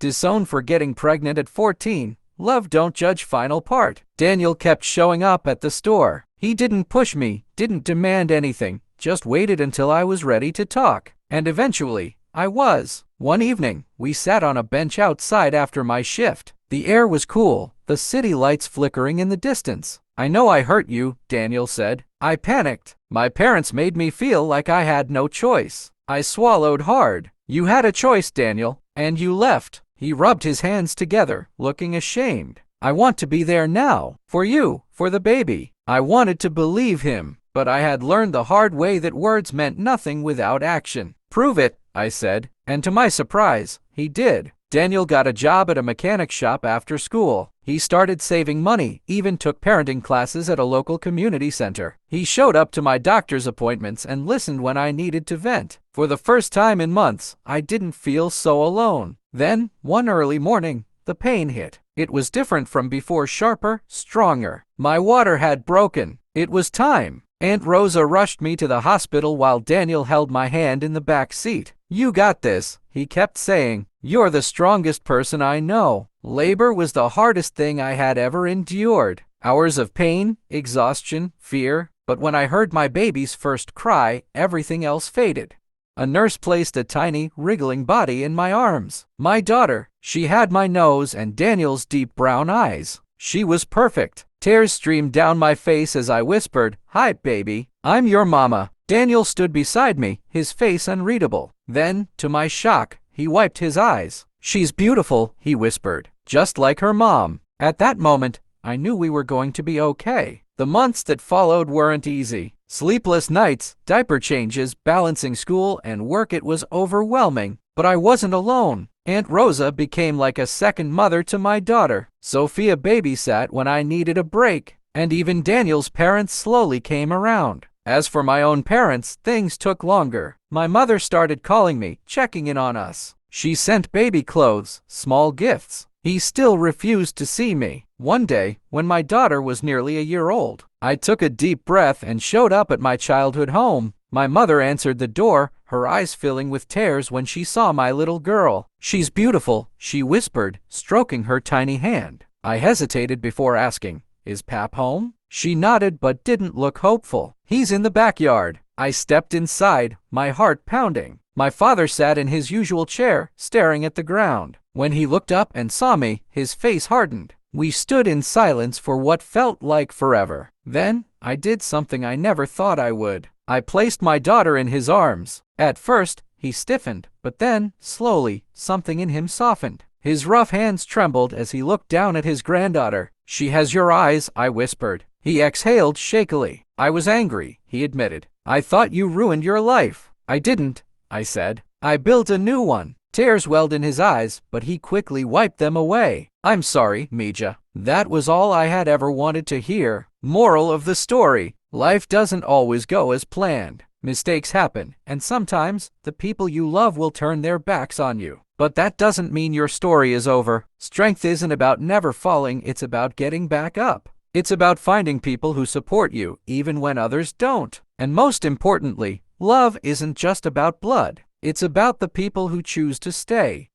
Disowned for getting pregnant at 14. Love Don't Judge final part. Daniel kept showing up at the store. He didn't push me, didn't demand anything, just waited until I was ready to talk. And eventually, I was. One evening, we sat on a bench outside after my shift. The air was cool, the city lights flickering in the distance. "I know I hurt you," Daniel said. I panicked. My parents made me feel like I had no choice. I swallowed hard. "You had a choice, Daniel, and you left." He rubbed his hands together, looking ashamed. "I want to be there now. For you, for the baby." I wanted to believe him, but I had learned the hard way that words meant nothing without action. "Prove it," I said, and to my surprise, he did. Daniel got a job at a mechanic shop after school. He started saving money, even took parenting classes at a local community center. He showed up to my doctor's appointments and listened when I needed to vent. For the first time in months, I didn't feel so alone. Then, one early morning, the pain hit. It was different from before, sharper, stronger. My water had broken. It was time. Aunt Rosa rushed me to the hospital while Daniel held my hand in the back seat. "You got this," he kept saying. "You're the strongest person I know." Labor was the hardest thing I had ever endured. Hours of pain, exhaustion, fear. But when I heard my baby's first cry, everything else faded. A nurse placed a tiny, wriggling body in my arms. My daughter. She had my nose and Daniel's deep brown eyes. She was perfect. Tears streamed down my face as I whispered, "Hi, baby. I'm your mama." Daniel stood beside me, his face unreadable. Then, to my shock, he wiped his eyes. "She's beautiful," he whispered, "just like her mom." At that moment, I knew we were going to be okay. The months that followed weren't easy. Sleepless nights, diaper changes, balancing school and work. It was overwhelming. But I wasn't alone. Aunt Rosa became like a second mother to my daughter. Sophia babysat when I needed a break. And even Daniel's parents slowly came around. As for my own parents, things took longer. My mother started calling me, checking in on us. She sent baby clothes, small gifts. He still refused to see me. One day, when my daughter was nearly a year old, I took a deep breath and showed up at my childhood home. My mother answered the door, her eyes filling with tears when she saw my little girl. "She's beautiful," she whispered, stroking her tiny hand. I hesitated before asking, "Is Pap home?" She nodded but didn't look hopeful. "He's in the backyard." I stepped inside, my heart pounding. My father sat in his usual chair, staring at the ground. When he looked up and saw me, his face hardened. We stood in silence for what felt like forever. Then, I did something I never thought I would. I placed my daughter in his arms. At first, he stiffened, but then, slowly, something in him softened. His rough hands trembled as he looked down at his granddaughter. "She has your eyes," I whispered. He exhaled shakily. "I was angry," he admitted. "I thought you ruined your life." "I didn't," I said. "I built a new one." Tears welled in his eyes, but he quickly wiped them away. "I'm sorry, Mija." That was all I had ever wanted to hear. Moral of the story: life doesn't always go as planned. Mistakes happen, and sometimes the people you love will turn their backs on you. But that doesn't mean your story is over. Strength isn't about never falling, it's about getting back up. It's about finding people who support you, even when others don't. And most importantly, love isn't just about blood. It's about the people who choose to stay.